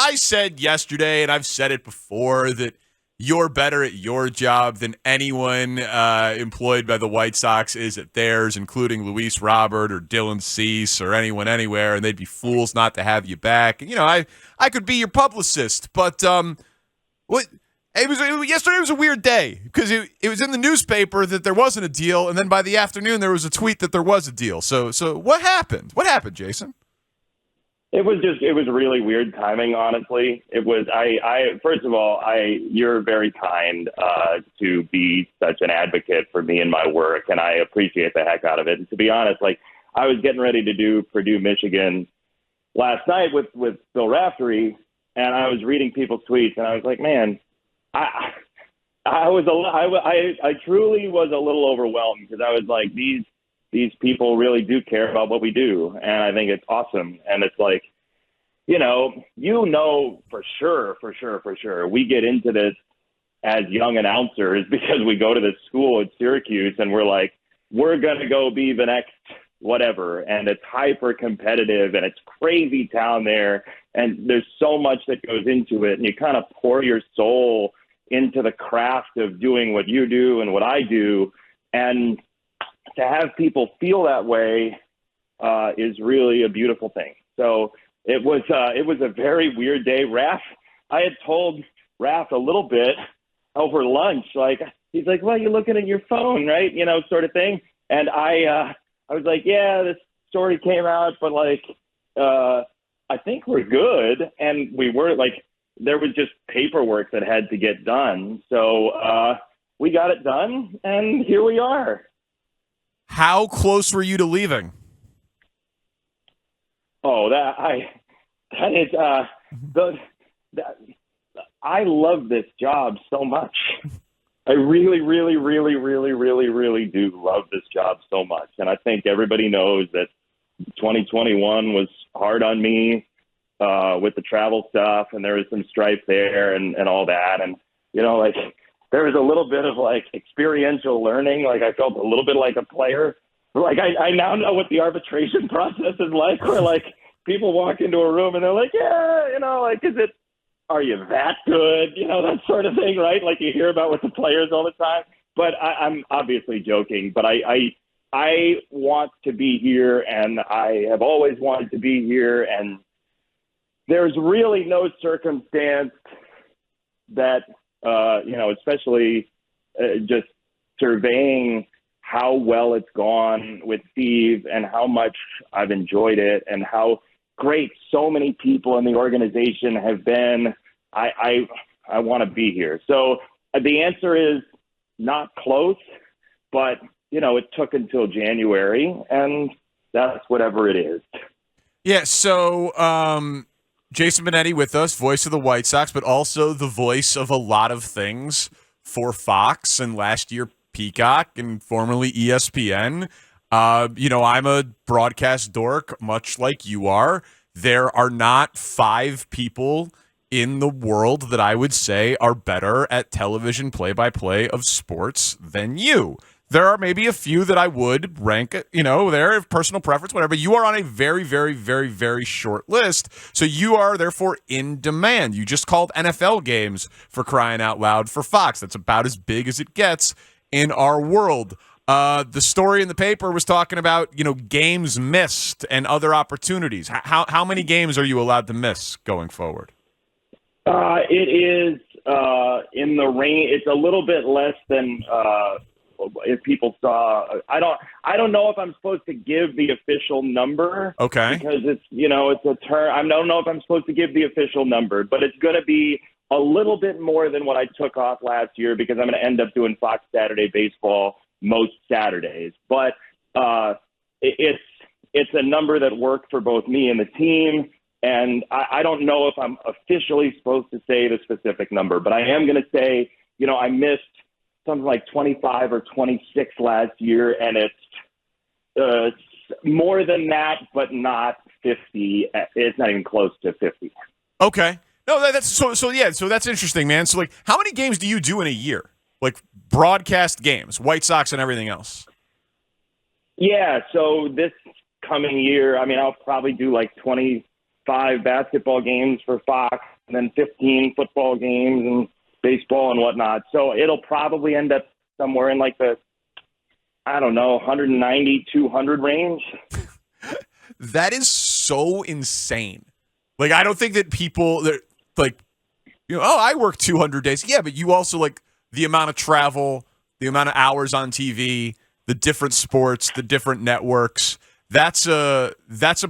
I said yesterday, and I've said it before, that you're better at your job than anyone employed by the White Sox is at theirs, including Luis Robert or Dylan Cease or anyone anywhere, and they'd be fools not to have you back. And, I could be your publicist, but what? Yesterday was a weird day because it was in the newspaper that there wasn't a deal, and then by the afternoon there was a tweet that there was a deal. So what happened? What happened, Jason? It was really weird timing, honestly. It was, first of all, you're very kind to be such an advocate for me and my work, and I appreciate the heck out of it. And to be honest, I was getting ready to do Purdue, Michigan last night with Bill Raftery, and I was reading people's tweets, and I was like, man, I truly was a little overwhelmed because I was like, these people really do care about what we do. And I think it's awesome. And it's like, for sure, we get into this as young announcers because we go to this school at Syracuse and we're like, we're going to go be the next whatever. And it's hyper competitive and it's crazy town there. And there's so much that goes into it. And you kind of pour your soul into the craft of doing what you do and what I do. And to have people feel that way is really a beautiful thing. So it was a very weird day. I had told Raph a little bit over lunch, he's like, well, you're looking at your phone, right? Sort of thing. And I was like, yeah, this story came out, but I think we're good. And we were there was just paperwork that had to get done. So we got it done, and here we are. How close were you to leaving? Oh, I love this job so much. I really, really, really, really, really, really do love this job so much. And I think everybody knows that 2021 was hard on me. With the travel stuff, and there was some strife there and all that. And, there was a little bit of experiential learning. I felt a little bit like a player. I now know what the arbitration process is like, where people walk into a room and they're like, yeah, are you that good? That sort of thing, right? You hear about with the players all the time. But I'm obviously joking, but I want to be here, and I have always wanted to be here, and there's really no circumstance that, especially just surveying how well it's gone with Steve and how much I've enjoyed it and how great so many people in the organization have been. I want to be here. So the answer is not close, but, it took until January, and that's whatever it is. Yeah, so Jason Benetti with us, voice of the White Sox, but also the voice of a lot of things for Fox and last year Peacock and formerly ESPN. I'm a broadcast dork, much like you are. There are not 5 people in the world that I would say are better at television play-by-play of sports than you. There are maybe a few that I would rank, their personal preference, whatever. You are on a very, very, very, very short list, so you are therefore in demand. You just called NFL games, for crying out loud, for Fox. That's about as big as it gets in our world. The story in the paper was talking about, games missed and other opportunities. How many games are you allowed to miss going forward? It is in the range. It's a little bit less than. If people saw, I don't know if I'm supposed to give the official number. Okay. Because it's a term. I don't know if I'm supposed to give the official number, but it's going to be a little bit more than what I took off last year because I'm going to end up doing Fox Saturday Baseball most Saturdays. But it's a number that worked for both me and the team. And I don't know if I'm officially supposed to say the specific number, but I am going to say, I missed something like 25 or 26 last year, and it's more than that, but not 50. It's not even close to 50. Okay. No, that's so that's interesting, man. So how many games do you do in a year? Broadcast games, White Sox and everything else. Yeah. So this coming year, I'll probably do 25 basketball games for Fox, then 15 football games and baseball and whatnot. So it'll probably end up somewhere in like the, I don't know, 190, 200 range. That is so insane. Like, I don't think that people that like, oh, I work 200 days. Yeah, but you also like the amount of travel, the amount of hours on TV, the different sports, the different networks. That's a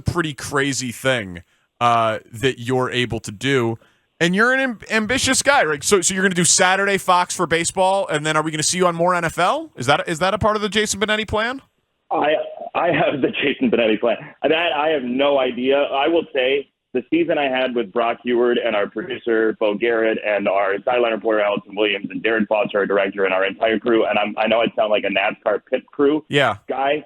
pretty crazy thing that you're able to do. And you're an ambitious guy, right? So you're going to do Saturday Fox for baseball, and then are we going to see you on more NFL? Is that a part of the Jason Benetti plan? I have the Jason Benetti plan. That I have no idea. I will say the season I had with Brock Heward and our producer Bo Garrett and our sideline reporter Allison Williams and Darren Foster, our director, and our entire crew. And I know I sound like a NASCAR pit crew guy,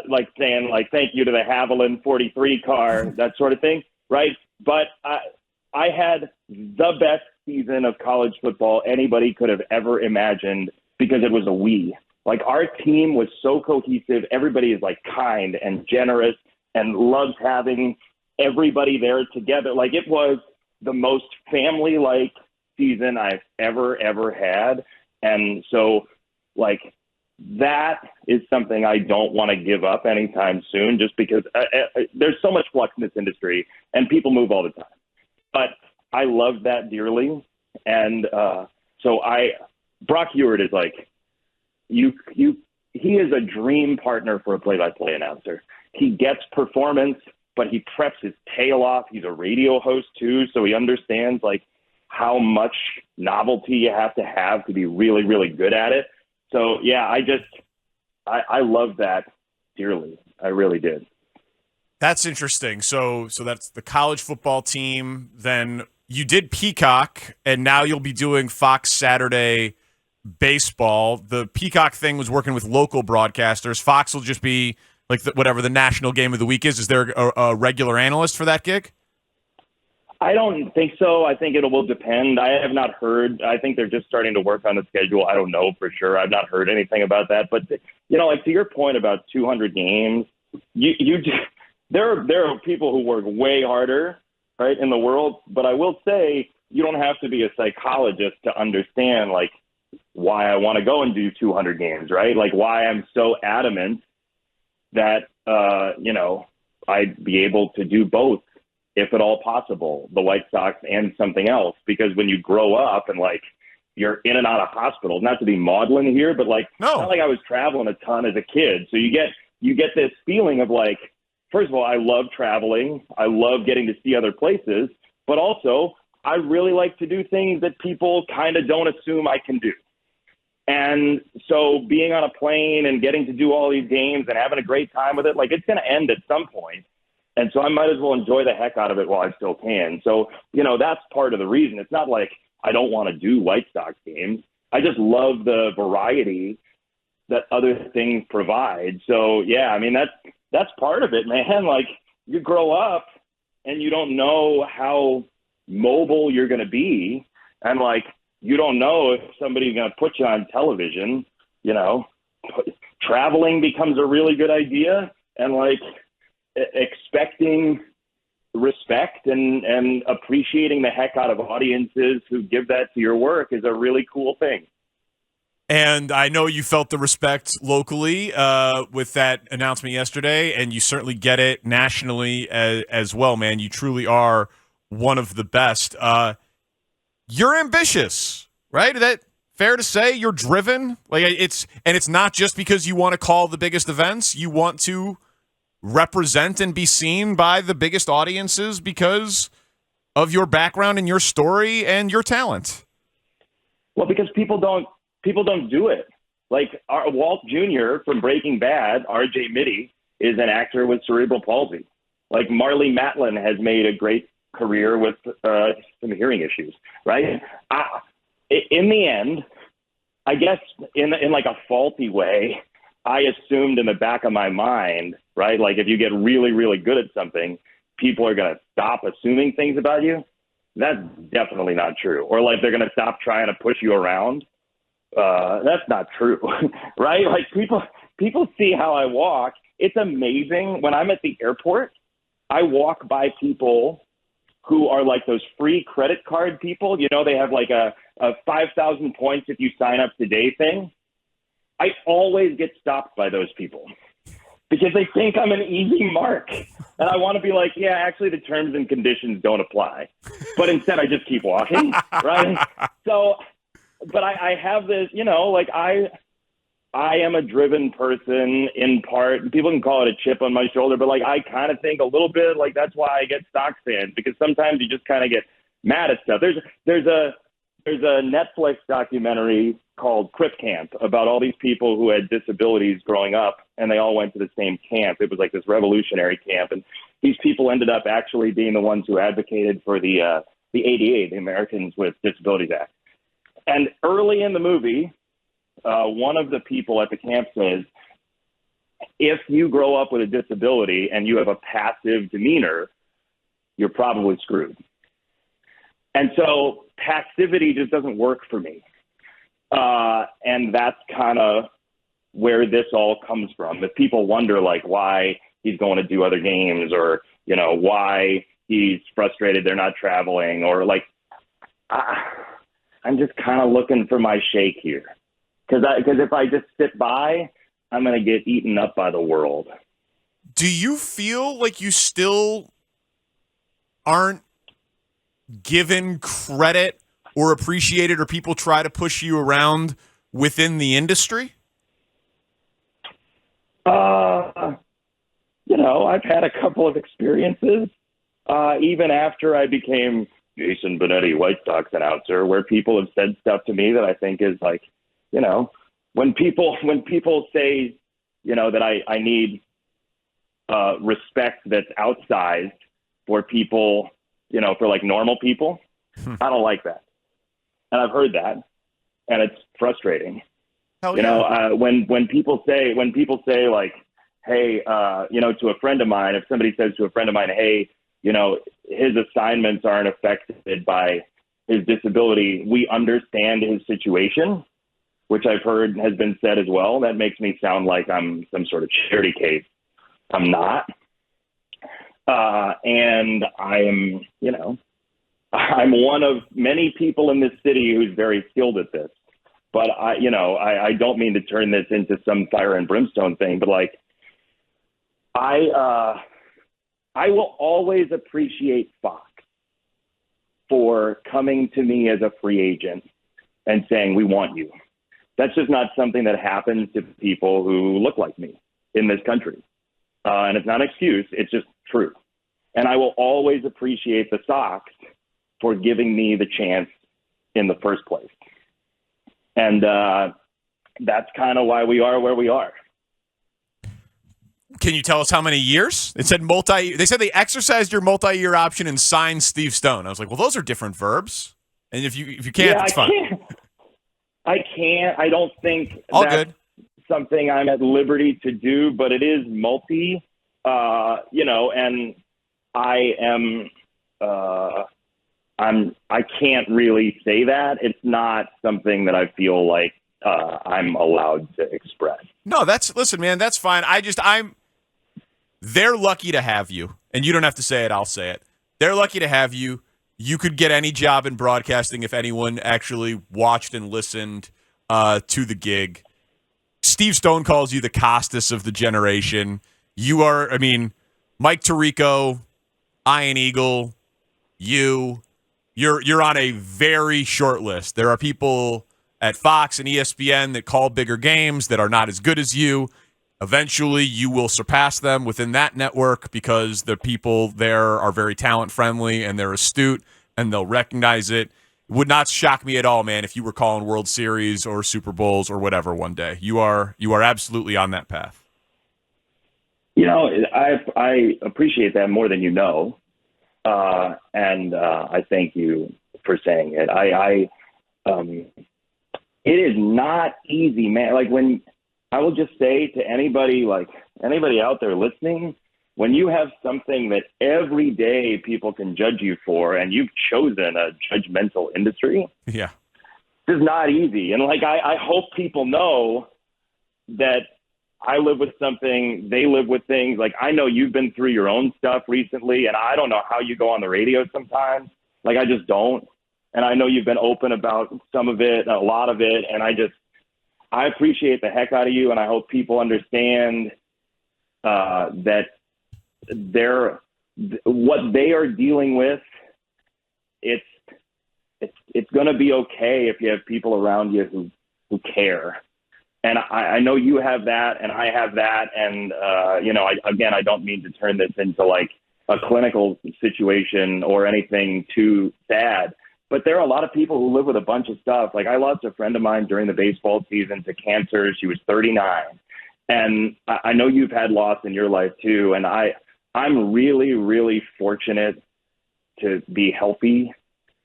like saying like thank you to the Haviland 43 car, that sort of thing, right? But I had the best season of college football anybody could have ever imagined because it was a we. Like, our team was so cohesive. Everybody is, like, kind and generous and loves having everybody there together. Like, it was the most family-like season I've ever had. And so, like, that is something I don't want to give up anytime soon just because there's so much flux in this industry and people move all the time. But I love that dearly. And so Brock Heward is like, he is a dream partner for a play-by-play announcer. He gets performance, but he preps his tail off. He's a radio host too, so he understands like how much novelty you have to be really, really good at it. So yeah, I love that dearly. I really did. That's interesting. So that's the college football team. Then you did Peacock, and now you'll be doing Fox Saturday baseball. The Peacock thing was working with local broadcasters. Fox will just be like whatever the national game of the week is. Is there a regular analyst for that gig? I don't think so. I think it will depend. I have not heard. I think they're just starting to work on the schedule. I don't know for sure. I've not heard anything about that. But, like to your point about 200 games, there are people who work way harder, right, in the world. But I will say you don't have to be a psychologist to understand, like, why I want to go and do 200 games, right? Like why I'm so adamant that, I'd be able to do both, if at all possible, the White Sox and something else. Because when you grow up and like you're in and out of hospitals, not to be maudlin here, but like, not like I was traveling a ton as a kid. So you get this feeling of like, first of all, I love traveling. I love getting to see other places, but also I really like to do things that people kind of don't assume I can do. And so being on a plane and getting to do all these games and having a great time with it, like it's going to end at some point. And so I might as well enjoy the heck out of it while I still can. So, that's part of the reason. It's not like I don't want to do White Sox games. I just love the variety that other things provide. So, yeah, I mean, that's part of it, man. Like you grow up and you don't know how mobile you're going to be. And like, you don't know if somebody's going to put you on television, traveling becomes a really good idea. And like expecting respect and appreciating the heck out of audiences who give that to your work is a really cool thing. And I know you felt the respect locally with that announcement yesterday, and you certainly get it nationally as well, man. You truly are one of the best. You're ambitious, right? Is that fair to say? You're driven. Like it's not just because you want to call the biggest events. You want to represent and be seen by the biggest audiences because of your background and your story and your talent. Well, because people don't do it. Like Walt Jr. from Breaking Bad, R.J. Mitty, is an actor with cerebral palsy. Like Marlee Matlin has made a great career with some hearing issues, right? In the end, I guess in like a faulty way, I assumed in the back of my mind, right? Like if you get really, really good at something, people are going to stop assuming things about you. That's definitely not true. Or like they're going to stop trying to push you around. That's not true, right? Like people see how I walk. It's amazing. When I'm at the airport, I walk by people who are like those free credit card people. You know, they have like a 5,000 points if you sign up today thing. I always get stopped by those people because they think I'm an easy mark. And I want to be like, yeah, actually the terms and conditions don't apply. But instead I just keep walking, right? So, but I have this, you know, like I am a driven person in part. People can call it a chip on my shoulder, but like I kind of think a little bit like that's why I get Sox fans, because sometimes you just kind of get mad at stuff. There's a Netflix documentary called Crip Camp about all these people who had disabilities growing up, and they all went to the same camp. It was like this revolutionary camp, and these people ended up actually being the ones who advocated for the ADA, the Americans with Disabilities Act. And early in the movie, one of the people at the camp says, if you grow up with a disability and you have a passive demeanor, you're probably screwed. And so passivity just doesn't work for me. And that's kind of where this all comes from. If people wonder like why he's going to do other games, or, you know, why he's frustrated they're not traveling, or like, I'm just kind of looking for my shake here. Because if I just sit by, I'm going to get eaten up by the world. Do you feel like you still aren't given credit or appreciated, or people try to push you around within the industry? You know, I've had a couple of experiences, even after I became Jason Benetti, White Sox announcer, where people have said stuff to me that I think is like, you know, when people say, you know, that I need respect that's outsized for people, you know, for like normal people, I don't like that. And I've heard that, and it's frustrating. Hell you know, when people say like, hey, you know, to a friend of mine, if somebody says to a friend of mine, hey, you know, his assignments aren't affected by his disability, we understand his situation, which I've heard has been said as well. That makes me sound like I'm some sort of charity case. I'm not. And I am, you know, I'm one of many people in this city who's very skilled at this. But I don't mean to turn this into some fire and brimstone thing, but like, I will always appreciate Fox for coming to me as a free agent and saying, we want you. That's just not something that happens to people who look like me in this country. And it's not an excuse. It's just true. And I will always appreciate the Sox for giving me the chance in the first place. And that's kind of why we are where we are. Can you tell us how many years? It said They said they exercised your multi-year option and signed Steve Stone. I was like, well, those are different verbs. And if you can't, it's fine. I can't. I don't think all that's good. Something I'm at liberty to do, but it is multi. You know, and I am. I can't really say that. It's not something that I feel like I'm allowed to express. No, listen, man, that's fine. They're lucky to have you, and you don't have to say it. I'll say it. They're lucky to have you. You could get any job in broadcasting if anyone actually watched and listened to the gig. Steve Stone calls you the Costas of the generation. You are, I mean, Mike Tirico, Ian Eagle, you're on a very short list. There are people at Fox and ESPN that call bigger games that are not as good as you. Eventually, you will surpass them within that network because the people there are very talent-friendly and they're astute and they'll recognize it. It would not shock me at all, man, if you were calling World Series or Super Bowls or whatever one day. You are absolutely on that path. You know, I appreciate that more than you know, and I thank you for saying it. It is not easy, man. Like when I will just say to anybody out there listening, when you have something that every day people can judge you for, and you've chosen a judgmental industry, yeah, it's not easy. And like I hope people know that I live with something, they live with things. Like, I know you've been through your own stuff recently, and I don't know how you go on the radio sometimes. Like, I just don't. And I know you've been open about some of it, a lot of it, and I appreciate the heck out of you, and I hope people understand that what they are dealing with, it's going to be okay if you have people around you who care. And I know you have that, and I have that, and I don't mean to turn this into like a clinical situation or anything too sad, but there are a lot of people who live with a bunch of stuff. Like, I lost a friend of mine during the baseball season to cancer. She was 39. And I know you've had loss in your life too. And I'm really, really fortunate to be healthy.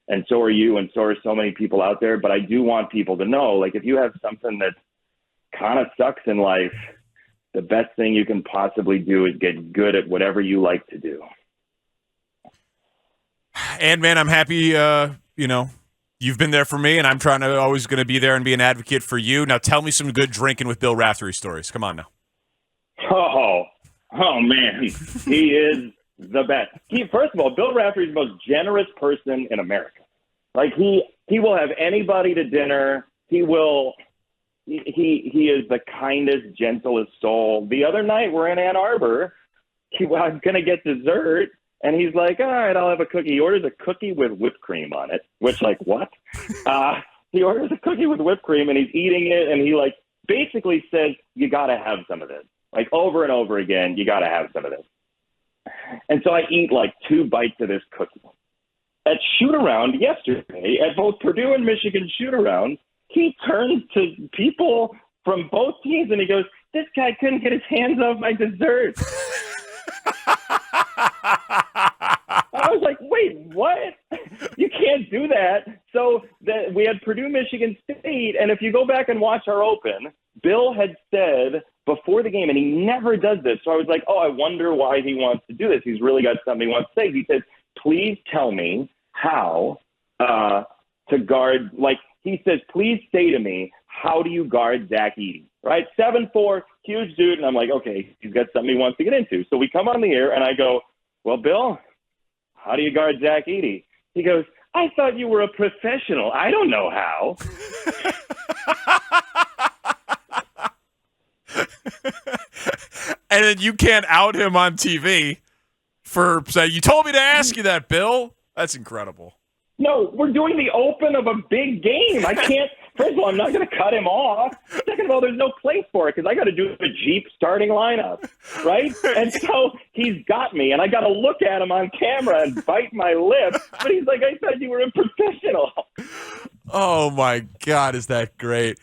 And so are you, and so are so many people out there. But I do want people to know, like, if you have something that kind of sucks in life, the best thing you can possibly do is get good at whatever you like to do. And, man, I'm happy, you've been there for me, and I'm always going to be there and be an advocate for you. Now, tell me some good drinking with Bill Raftery stories. Come on now. Oh, man. He is the best. First of all, Bill Raftery is the most generous person in America. Like, he will have anybody to dinner. He is the kindest, gentlest soul. The other night, we're in Ann Arbor. I was going to get dessert. And he's like, all right, I'll have a cookie. He orders a cookie with whipped cream on it, which, like, what? He orders a cookie with whipped cream, and he's eating it, and he, like, basically says, you got to have some of this. Like, over and over again, you got to have some of this. And so I eat, like, 2 bites of this cookie. At shoot-around yesterday, at both Purdue and Michigan shoot-around, he turns to people from both teams, and he goes, this guy couldn't get his hands off my dessert. I was like, wait, what? You can't do that. So we had Purdue, Michigan State, and if you go back and watch our open, Bill had said before the game, and he never does this, so I was like, oh, I wonder why he wants to do this. He's really got something he wants to say. He says, please tell me how to guard, like, he says, please say to me, how do you guard Zach Edey? Right? 7'4", huge dude, and I'm like, okay, he's got something he wants to get into. So we come on the air, and I go, well, Bill, how do you guard Zach Edey? He goes, I thought you were a professional. I don't know how. And then you can't out him on TV for saying, you told me to ask you that, Bill. That's incredible. No, we're doing the open of a big game. I can't. First of all, I'm not going to cut him off. Second of all, there's no place for it because I got to do a Jeep starting lineup, right? And so he's got me, and I got to look at him on camera and bite my lip. But he's like, I thought you were a professional. Oh, my God, is that great.